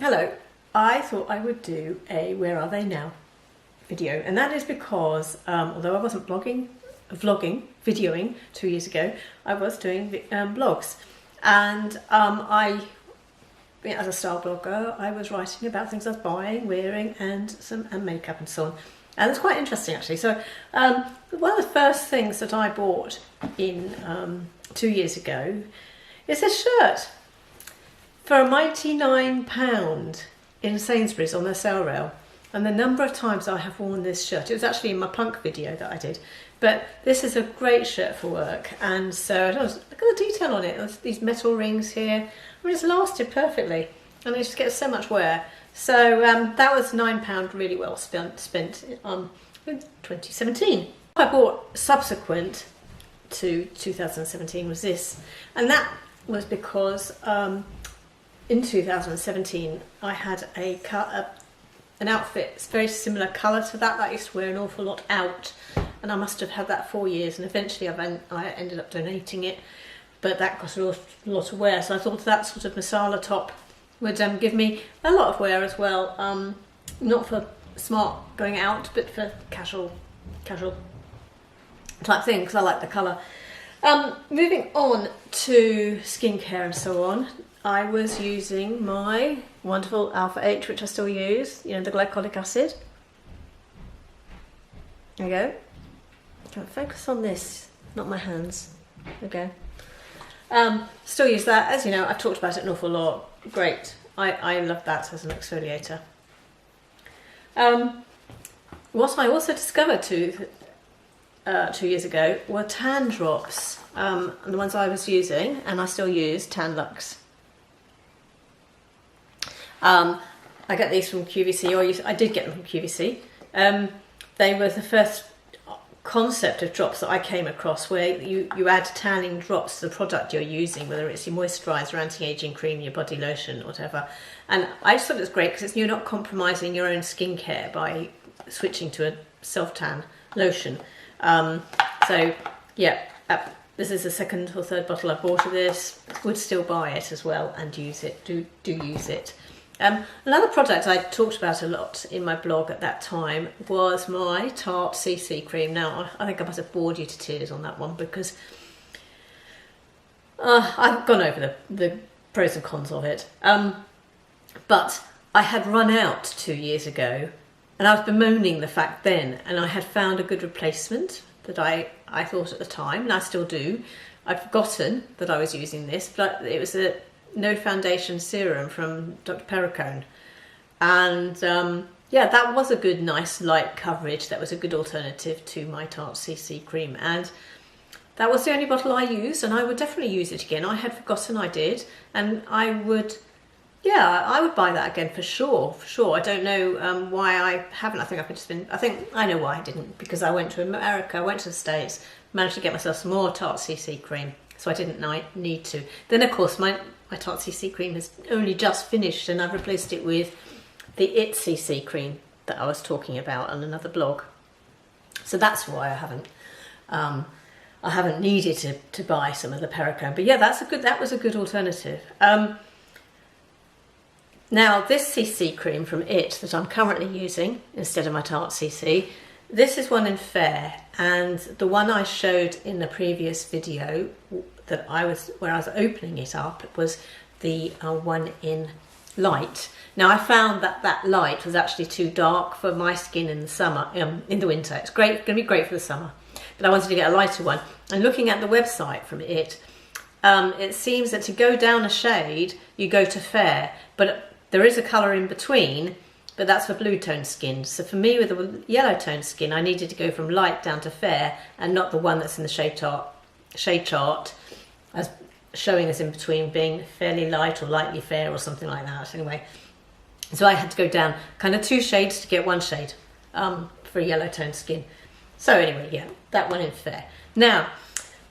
Hello, I thought I would do a Where Are They Now video, and that is because although I wasn't vlogging, videoing 2 years ago, I was doing blogs, and as a style blogger, I was writing about things I was buying, wearing, and makeup and so on, and it's quite interesting actually. So one of the first things that I bought in 2 years ago is a shirt for a mighty £9 in Sainsbury's on their sale rail. And the number of times I have worn this shirt, it was actually in my punk video that I did, but this is a great shirt for work. And so look at the detail on it. There's these metal rings here. I mean, it's lasted perfectly, and it just gets so much wear. So that was £9 really well spent in 2017. I bought subsequent to 2017 was this, and that was because in 2017 I had an outfit, it's very similar colour to that I used to wear an awful lot out, and I must have had that 4 years, and eventually I ended up donating it, but that got a lot of wear, so I thought that sort of masala top would give me a lot of wear as well, not for smart going out, but for casual type thing, because I like the colour. Moving on to skincare and so on, I was using my wonderful Alpha H, which I still use, you know, the glycolic acid. There we go. Don't focus on this, not my hands. There we go. Still use that, as you know, I've talked about it an awful lot. Great. I love that as an exfoliator. What I also discovered 2 years ago were tan drops. And the ones I was using, and I still use, Tan Luxe. I get these from QVC, or I did get them from QVC. They were the first concept of drops that I came across, where you add tanning drops to the product you're using, whether it's your moisturiser, anti-aging cream, your body lotion, whatever. And I just thought it was great because you're not compromising your own skincare by switching to a self-tan lotion. So yeah, this is the second or third bottle I bought of this. Would still buy it as well and use it. Do use it. Another product I talked about a lot in my blog at that time was my Tarte CC cream. Now, I think I must have bored you to tears on that one because I've gone over the pros and cons of it. But I had run out 2 years ago, and I was bemoaning the fact then, and I had found a good replacement that I thought at the time, and I still do. I'd forgotten that I was using this, but it was a no foundation serum from Dr. Perricone, and yeah, that was a good, nice, light coverage. That was a good alternative to my Tarte CC cream, and that was the only bottle I used, and I would definitely use it again. I had forgotten I did, and I would buy that again for sure. I don't know why I haven't. I think I know why I didn't, because I went to America, I went to the States, managed to get myself some more Tarte CC cream, so I didn't need to. Then of course my Tarte CC cream has only just finished, and I've replaced it with the IT CC cream that I was talking about on another blog. So that's why I haven't needed to buy some of the Perricone. But yeah, that was a good alternative. Now this CC cream from IT that I'm currently using instead of my Tarte CC, this is one in Fair, and the one I showed in the previous video where I was opening it up was the one in Light. Now I found that Light was actually too dark for my skin in the summer, in the winter. It's going to be great for the summer, but I wanted to get a lighter one. And looking at the website from it, it seems that to go down a shade, you go to Fair, but there is a colour in between, but that's for blue tone skin. So for me with the yellow tone skin, I needed to go from Light down to Fair, and not the one that's in the shade chart as showing us in between being fairly light or lightly fair or something like that. Anyway, so I had to go down kind of 2 shades to get 1 shade for yellow tone skin. So anyway, yeah, that one in Fair. Now,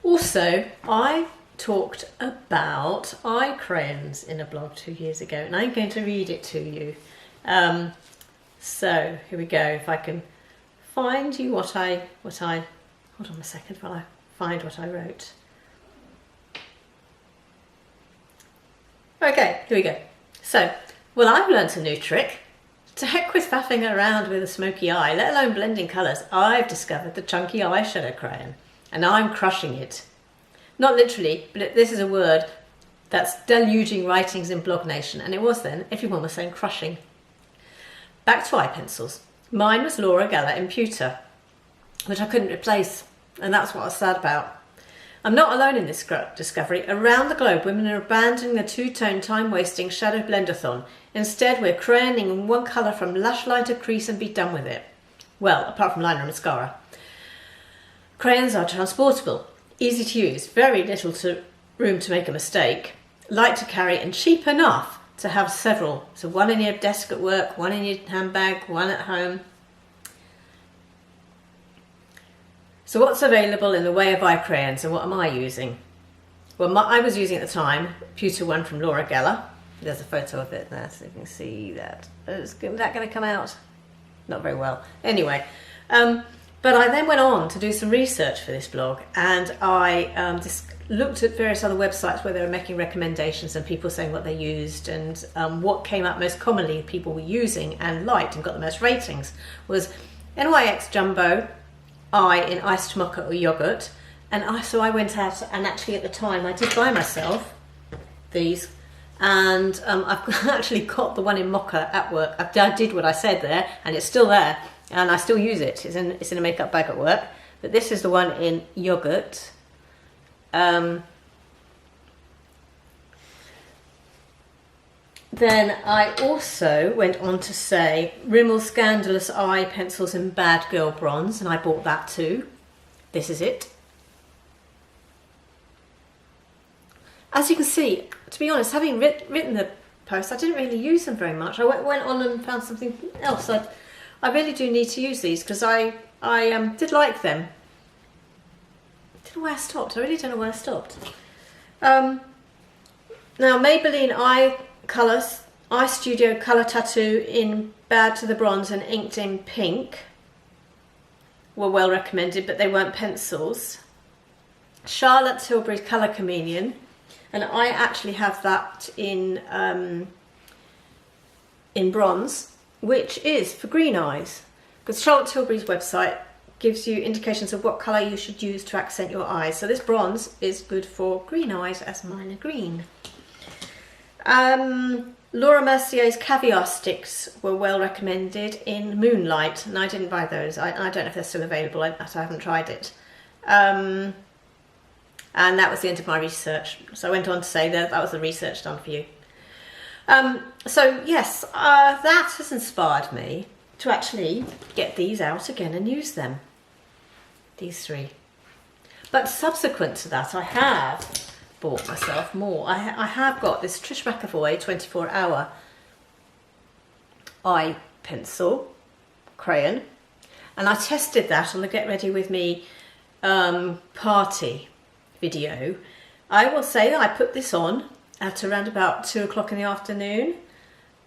also I talked about eye crayons in a blog 2 years ago, and I'm going to read it to you. So here we go. If I can find you what I hold on a second while I find what I wrote. Okay, here we go. So Well, I've learnt a new trick. To heck with faffing around with a smoky eye, let alone blending colours. I've discovered the chunky eyeshadow crayon, and I'm crushing it. Not literally, but this is a word that's deluging writings in Blog Nation, and it was then. Everyone was saying crushing. Back to eye pencils. Mine was Laura Geller in Pewter, which I couldn't replace, and that's what I was sad about. I'm not alone in this discovery. Around the globe, women are abandoning the two-tone, time-wasting shadow blendathon. Instead, we're crayoning in one colour from lash line to crease and be done with it. Well, apart from liner and mascara. Crayons are transportable, easy to use, very little room to make a mistake, light to carry and cheap enough to have several. So one in your desk at work, one in your handbag, one at home. So what's available in the way of eye crayons, and what am I using? Well, I was using at the time Pewter one from Laura Geller. There's a photo of it there, so you can see that. Is that going to come out? Not very well. Anyway, but I then went on to do some research for this blog, and I just looked at various other websites where they were making recommendations and people saying what they used, and what came up most commonly people were using and liked and got the most ratings was NYX Jumbo Eye in iced mocha or yogurt. And so I went out, and actually at the time I did buy myself these, and I've actually got the one in mocha at work. I did what I said there, and it's still there, and I still use it. It's in a makeup bag at work. But this is the one in yogurt. Then I also went on to say Rimmel Scandalous Eye Pencils in Bad Girl Bronze, and I bought that too. This is it. As you can see, to be honest, having written the post, I didn't really use them very much. I went on and found something else. I really do need to use these because I did like them. I don't know where I stopped. I really don't know where I stopped. Now, Maybelline Eye Colours, Eye Studio Colour Tattoo in Bad to the Bronze and inked in pink were well recommended, but they weren't pencils. Charlotte Tilbury's Colour Chameleon, and I actually have that in bronze, which is for green eyes, because Charlotte Tilbury's website gives you indications of what colour you should use to accent your eyes. So this bronze is good for green eyes, as mine are green. Laura Mercier's Caviar Sticks were well recommended in Moonlight, and I didn't buy those. I don't know if they're still available, I haven't tried it. And that was the end of my research. So I went on to say that was the research done for you. So yes, that has inspired me to actually get these out again and use them. These three. But subsequent to that, I have bought myself more. I have got this Trish McAvoy 24-hour eye pencil crayon, and I tested that on the Get Ready With Me party video. I will say that I put this on at around about 2 o'clock in the afternoon,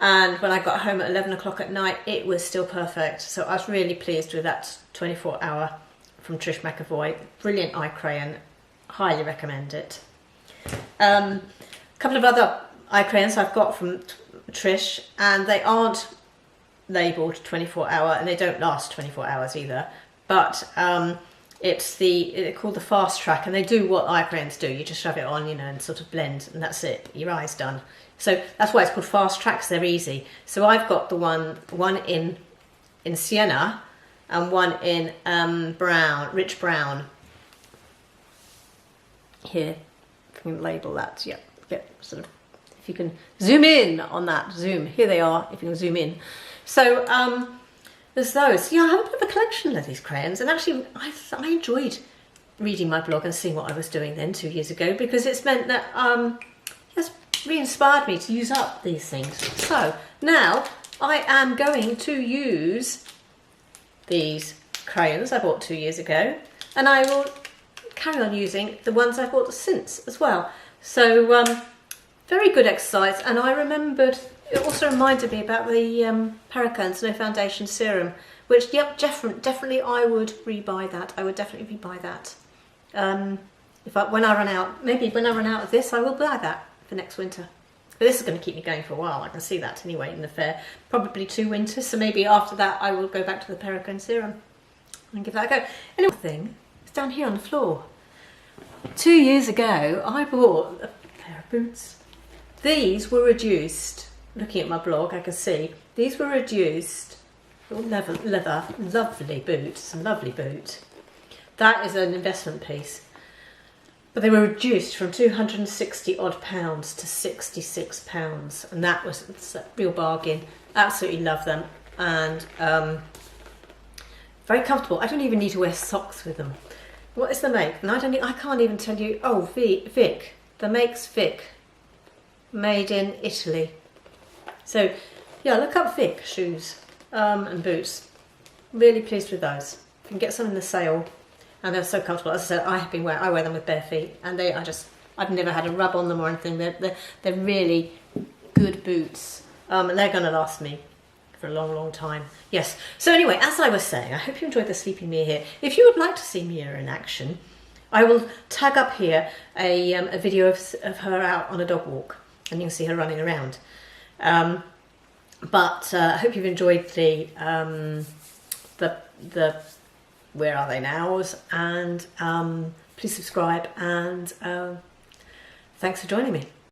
and when I got home at 11 o'clock at night it was still perfect. So I was really pleased with that 24-hour from Trish McAvoy. Brilliant eye crayon, highly recommend it. A couple of other eye crayons I've got from Trish, and they aren't labelled 24-hour, and they don't last 24 hours either, but they're called the Fast Track, and they do what eye crayons do. You just shove it on, and sort of blend, and that's it. Your eye's done. So that's why it's called Fast Track, 'cause they're easy. So I've got the one in sienna and one in rich brown. Here, if you can label that, yeah, get sort of, if you can zoom in on that, here they are, if you can zoom in. So there's those. Yeah, I have a bit of a collection of these crayons, and actually I enjoyed reading my blog and seeing what I was doing then 2 years ago, because it's meant that it's re-inspired me to use up these things. So now I am going to use these crayons I bought 2 years ago, and I will carry on using the ones I've bought since as well. So very good exercise, and I remembered, it also reminded me about the Perricone No Foundation Serum, which, yep, definitely I would rebuy that. I would definitely rebuy that. When I run out, maybe when I run out of this, I will buy that for next winter. But this is going to keep me going for a while. I can see that anyway in the fair. Probably 2 winters, so maybe after that I will go back to the Perricone serum and give that a go. Another thing, it's down here on the floor. 2 years ago, I bought a pair of boots. These were reduced. Looking at my blog, I can see these were reduced. Leather, lovely boot. It's a lovely boot. That is an investment piece. But they were reduced from 260 odd pounds to £66, and that was a real bargain. Absolutely love them, and very comfortable. I don't even need to wear socks with them. What is the make? And I can't even tell you. Oh, Vic. The make's Vic, made in Italy. So yeah, look up Vic shoes and boots. Really pleased with those. You can get some in the sale. And they're so comfortable. As I said, I wear them with bare feet, and I've never had a rub on them or anything. They're really good boots, and they're going to last me for a long, long time. Yes. So anyway, as I was saying, I hope you enjoyed the Sleeping Mia here. If you would like to see Mia in action, I will tag up here a video of her out on a dog walk, and you can see her running around. But I hope you've enjoyed the Where Are They Nows, and please subscribe, and thanks for joining me.